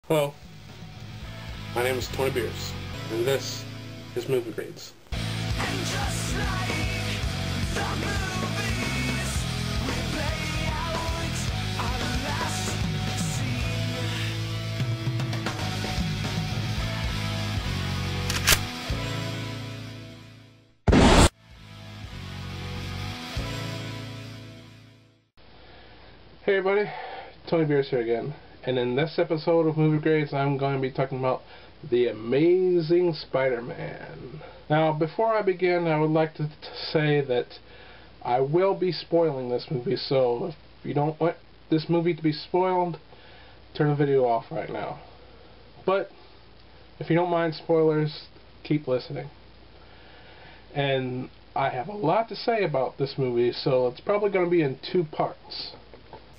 Hello, my name is Tony Beers, and this is Movie Grades. And just like the movies, we play out our last scene. Hey everybody, Tony Beers here again, and in this episode of Movie Grades I'm going to be talking about The Amazing Spider-Man. Now, before I begin, I would like to say that I will be spoiling this movie, so if you don't want this movie to be spoiled, turn the video off right now. But if you don't mind spoilers, keep listening. And I have a lot to say about this movie, so it's probably going to be in two parts.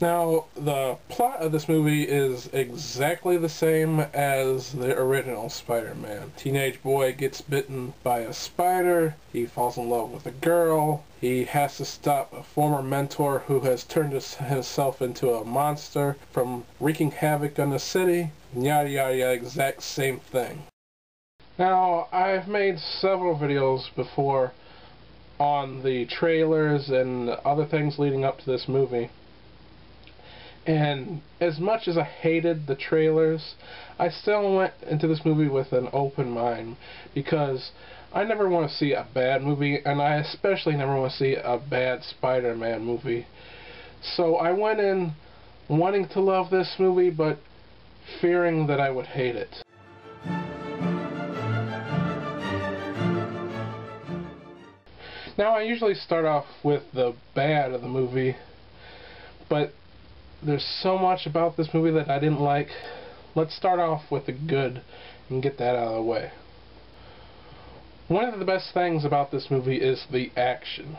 Now, the plot of this movie is exactly the same as the original Spider-Man. Teenage boy gets bitten by a spider, he falls in love with a girl, he has to stop a former mentor who has turned himself into a monster from wreaking havoc on the city, yada yada yada, exact same thing. Now, I've made several videos before on the trailers and other things leading up to this movie. And as much as I hated the trailers, I still went into this movie with an open mind, because I never want to see a bad movie, and I especially never want to see a bad Spider-Man movie. So I went in wanting to love this movie, but fearing that I would hate it. Now, I usually start off with the bad of the movie, but there's so much about this movie that I didn't like. Let's start off with the good and get that out of the way. One of the best things about this movie is the action.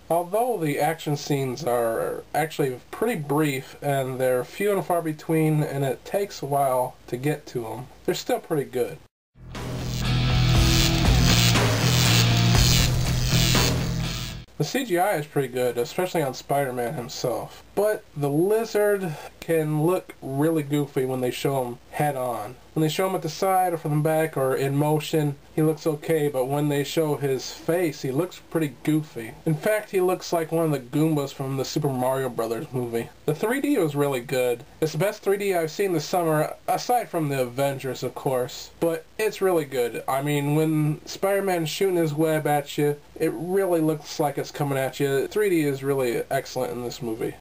Although the action scenes are actually pretty brief and they're few and far between and it takes a while to get to them, they're still pretty good. The CGI is pretty good, especially on Spider-Man himself. But the lizard can look really goofy when they show him head on. When they show him at the side or from the back or in motion, he looks okay, but when they show his face, he looks pretty goofy. In fact, he looks like one of the Goombas from the Super Mario Brothers movie. The 3D was really good. It's the best 3D I've seen this summer, aside from the Avengers, of course. But it's really good. I mean, when Spider-Man's shooting his web at you, it really looks like it's coming at you. 3D is really excellent in this movie.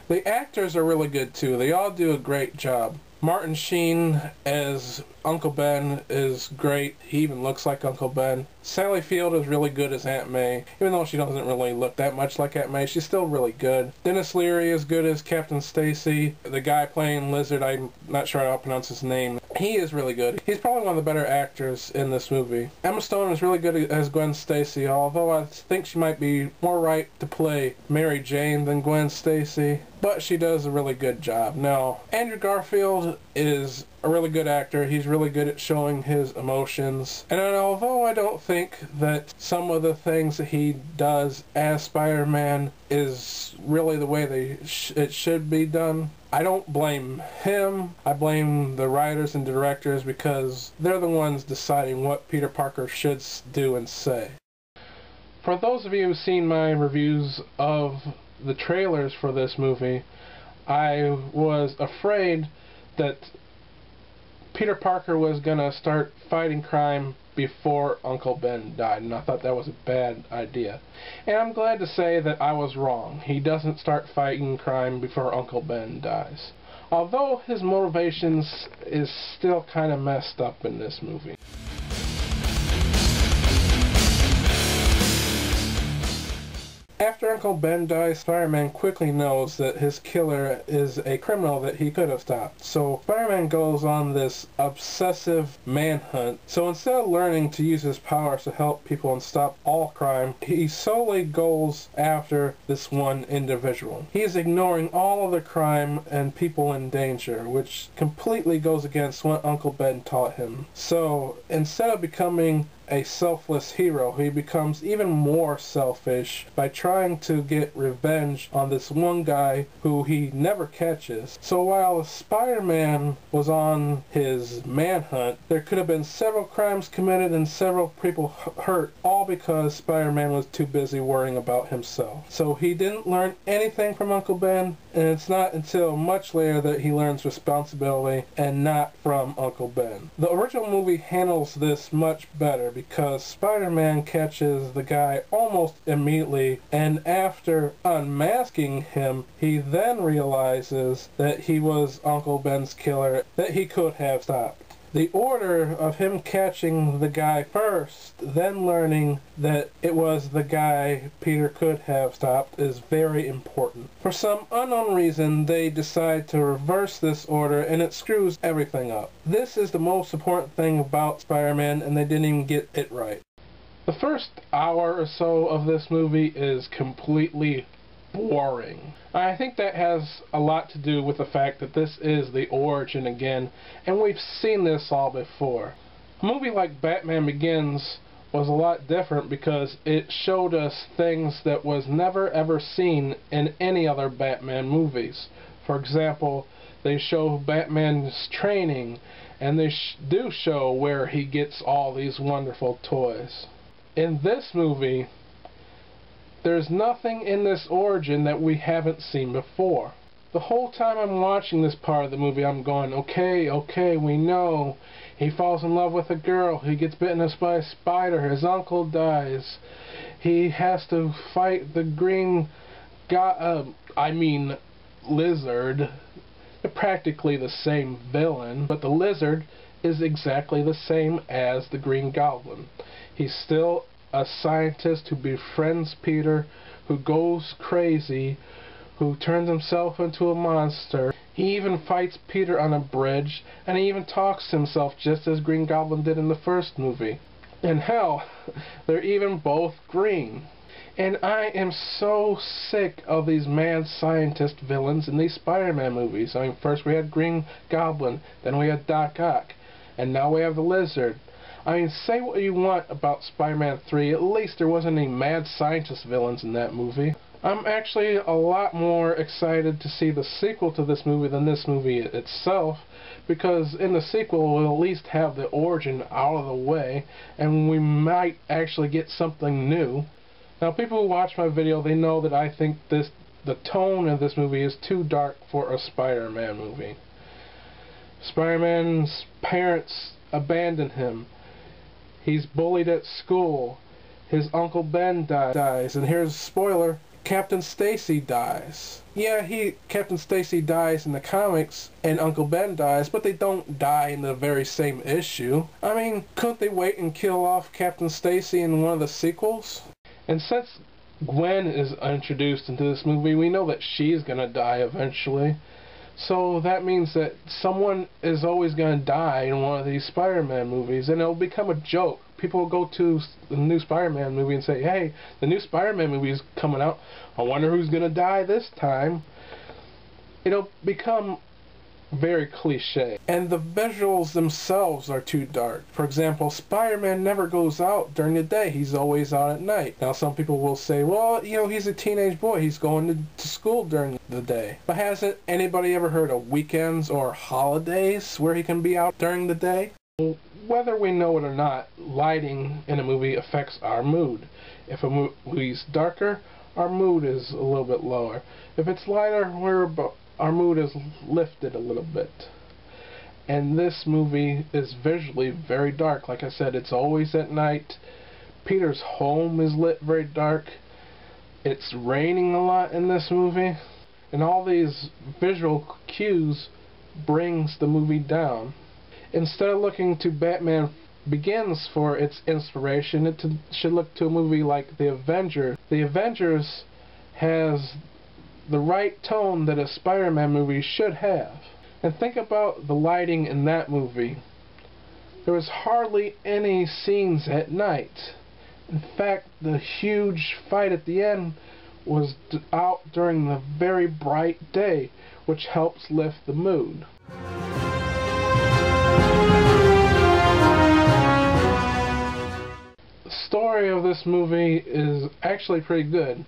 The actors are really good too. They all do a great job. Martin Sheen as Uncle Ben is great. He even looks like Uncle Ben. Sally Field is really good as Aunt May. Even though she doesn't really look that much like Aunt May, she's still really good. Dennis Leary is good as Captain Stacy. The guy playing Lizard, I'm not sure how to pronounce his name. He is really good. He's probably one of the better actors in this movie. Emma Stone is really good as Gwen Stacy, although I think she might be more right to play Mary Jane than Gwen Stacy. But she does a really good job. Now, Andrew Garfield is a really good actor. He's really good at showing his emotions. And although I don't think that some of the things that he does as Spider-Man is really the way it should be done, I don't blame him. I blame the writers and directors, because they're the ones deciding what Peter Parker should do and say. For those of you who've seen my reviews of the trailers for this movie, I was afraid that Peter Parker was gonna start fighting crime before Uncle Ben died, and I thought that was a bad idea. And I'm glad to say that I was wrong. He doesn't start fighting crime before Uncle Ben dies. Although his motivations is still kind of messed up in this movie. After Uncle Ben dies, Spider-Man quickly knows that his killer is a criminal that he could have stopped. So Spider-Man goes on this obsessive manhunt. So instead of learning to use his powers to help people and stop all crime, he solely goes after this one individual. He is ignoring all other crime and people in danger, which completely goes against what Uncle Ben taught him. So instead of becoming a selfless hero. He becomes even more selfish by trying to get revenge on this one guy who he never catches. So while Spider-Man was on his manhunt, there could have been several crimes committed and several people hurt, all because Spider-Man was too busy worrying about himself. So he didn't learn anything from Uncle Ben, and it's not until much later that he learns responsibility, and not from Uncle Ben. The original movie handles this much better because Spider-Man catches the guy almost immediately, and after unmasking him, he then realizes that he was Uncle Ben's killer that he could have stopped. The order of him catching the guy first, then learning that it was the guy Peter could have stopped, is very important. For some unknown reason, they decide to reverse this order, and it screws everything up. This is the most important thing about Spider-Man, and they didn't even get it right. The first hour or so of this movie is completely boring. I think that has a lot to do with the fact that this is the origin again, and we've seen this all before. A movie like Batman Begins was a lot different because it showed us things that was never ever seen in any other Batman movies. For example, they show Batman's training, and they do show where he gets all these wonderful toys. In this movie, there's nothing in this origin that we haven't seen before. The whole time I'm watching this part of the movie, I'm going, okay, we know. He falls in love with a girl. He gets bitten by a spider. His uncle dies. He has to fight the green lizard. They're practically the same villain, but the lizard is exactly the same as the Green Goblin. He's still a scientist who befriends Peter, who goes crazy, who turns himself into a monster. He even fights Peter on a bridge, and he even talks to himself just as Green Goblin did in the first movie. And hell, they're even both green. And I am so sick of these mad scientist villains in these Spider-Man movies. I mean, first we had Green Goblin, then we had Doc Ock, and now we have the Lizard. I mean, say what you want about Spider-Man 3, at least there wasn't any mad scientist villains in that movie. I'm actually a lot more excited to see the sequel to this movie than this movie itself, because in the sequel we'll at least have the origin out of the way, and we might actually get something new. Now, people who watch my video, they know that I think the tone of this movie is too dark for a Spider-Man movie. Spider-Man's parents abandon him. He's bullied at school. His Uncle Ben dies. And here's a spoiler, Captain Stacy dies. Yeah, Captain Stacy dies in the comics, and Uncle Ben dies, but they don't die in the very same issue. I mean, couldn't they wait and kill off Captain Stacy in one of the sequels? And since Gwen is introduced into this movie, we know that she's gonna die eventually. So that means that someone is always going to die in one of these Spider-Man movies, and it'll become a joke. People will go to the new Spider-Man movie and say, hey, the new Spider-Man movie is coming out. I wonder who's going to die this time. It'll become very cliche. And the visuals themselves are too dark. For example, Spider-Man never goes out during the day. He's always out at night. Now, some people will say, well, you know, he's a teenage boy. He's going to school during the day. But hasn't anybody ever heard of weekends or holidays where he can be out during the day? Whether we know it or not, lighting in a movie affects our mood. If a movie's darker, our mood is a little bit lower. If it's lighter, our mood is lifted a little bit. And this movie is visually very dark. Like I said, it's always at night. Peter's home is lit very dark. It's raining a lot in this movie. And all these visual cues brings the movie down. Instead of looking to Batman Begins for its inspiration, it should look to a movie like The Avengers. The Avengers has the right tone that a Spider-Man movie should have. And think about the lighting in that movie. There was hardly any scenes at night. In fact, the huge fight at the end was out during the very bright day, which helps lift the mood. story of this movie is actually pretty good.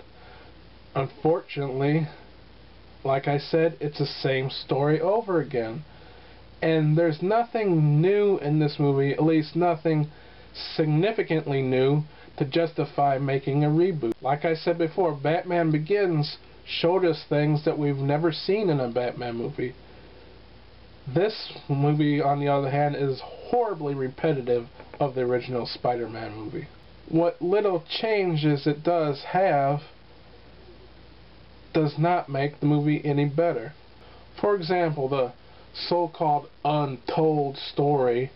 Unfortunately, like I said, it's the same story over again. And there's nothing new in this movie, at least nothing significantly new, to justify making a reboot. Like I said before, Batman Begins showed us things that we've never seen in a Batman movie. This movie, on the other hand, is horribly repetitive of the original Spider-Man movie. What little changes it does have does not make the movie any better. For example, the so-called untold story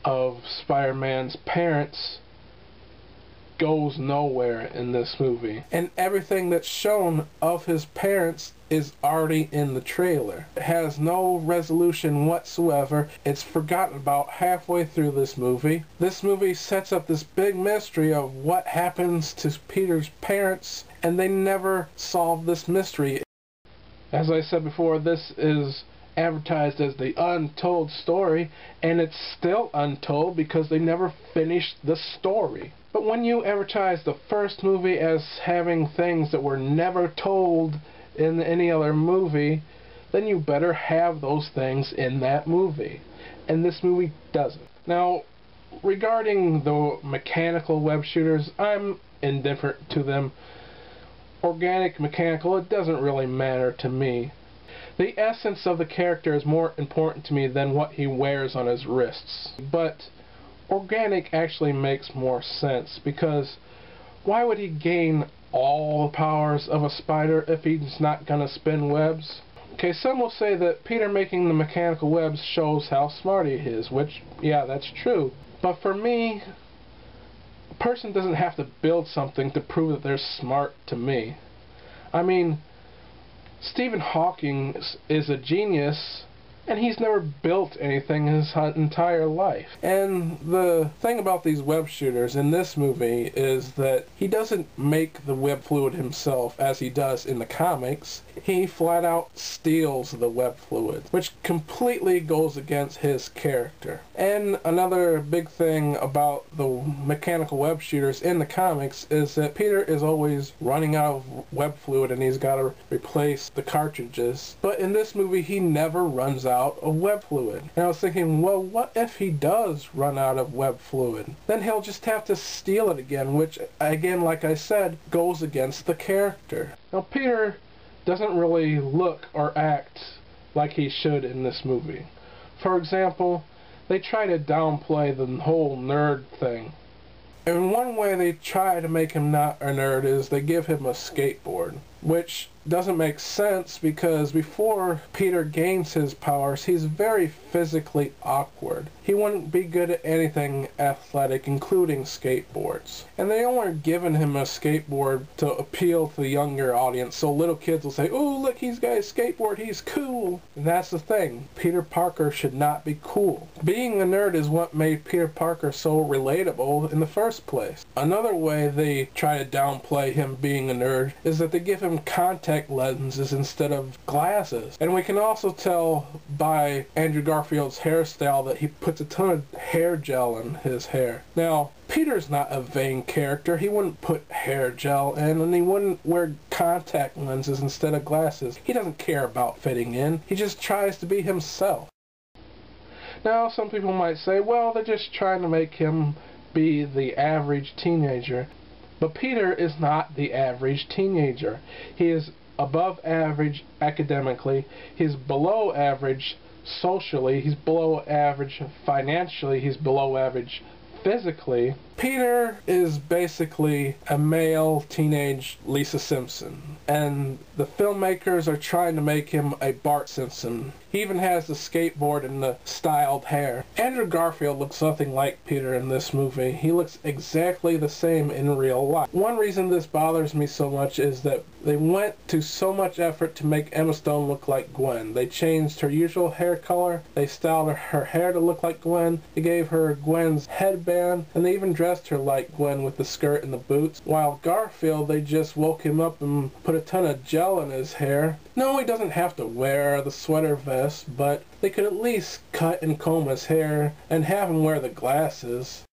of Spider-Man's parents goes nowhere in this movie. And everything that's shown of his parents is already in the trailer. It has no resolution whatsoever. It's forgotten about halfway through this movie. This movie sets up this big mystery of what happens to Peter's parents, and they never solve this mystery. As I said before, this is advertised as the untold story, and it's still untold because they never finished the story. But when you advertise the first movie as having things that were never told in any other movie, then you better have those things in that movie. And this movie doesn't. Now, regarding the mechanical web shooters, I'm indifferent to them. Organic, mechanical, it doesn't really matter to me. The essence of the character is more important to me than what he wears on his wrists. But organic actually makes more sense, because why would he gain all the powers of a spider if he's not gonna spin webs? Okay, some will say that Peter making the mechanical webs shows how smart he is, which, yeah, that's true. But for me, a person doesn't have to build something to prove that they're smart to me. I mean, Stephen Hawking is a genius, and he's never built anything his entire life. And the thing about these web shooters in this movie is that he doesn't make the web fluid himself as he does in the comics. He flat out steals the web fluid, which completely goes against his character. And another big thing about the mechanical web shooters in the comics is that Peter is always running out of web fluid and he's got to replace the cartridges. But in this movie, he never runs out of web fluid. And I was thinking, well, what if he does run out of web fluid? Then he'll just have to steal it again, which, again, like I said, goes against the character. Now, Peter doesn't really look or act like he should in this movie. For example, they try to downplay the whole nerd thing. And one way they try to make him not a nerd is they give him a skateboard, which doesn't make sense because before Peter gains his powers, he's very physically awkward. He wouldn't be good at anything athletic, including skateboards. And they only are giving him a skateboard to appeal to the younger audience, so little kids will say, "Oh, look, he's got a skateboard, he's cool." And that's the thing. Peter Parker should not be cool. Being a nerd is what made Peter Parker so relatable in the first place. Another way they try to downplay him being a nerd is that they give him contact lenses instead of glasses. And we can also tell by Andrew Garfield's hairstyle that he puts a ton of hair gel in his hair. Now, Peter's not a vain character. He wouldn't put hair gel in, and he wouldn't wear contact lenses instead of glasses. He doesn't care about fitting in. He just tries to be himself. Now, some people might say, well, they're just trying to make him be the average teenager. But Peter is not the average teenager. He is above average academically. He's below average socially. He's below average financially. He's below average physically. Peter is basically a male teenage Lisa Simpson, and the filmmakers are trying to make him a Bart Simpson. He even has the skateboard and the styled hair. Andrew Garfield looks nothing like Peter in this movie. He looks exactly the same in real life. One reason this bothers me so much is that they went to so much effort to make Emma Stone look like Gwen. They changed her usual hair color, they styled her hair to look like Gwen, they gave her Gwen's headband, and they even dressed her like Gwen with the skirt and the boots. While Garfield, they just woke him up and put a ton of gel in his hair. No, he doesn't have to wear the sweater vest, but they could at least cut and comb his hair and have him wear the glasses.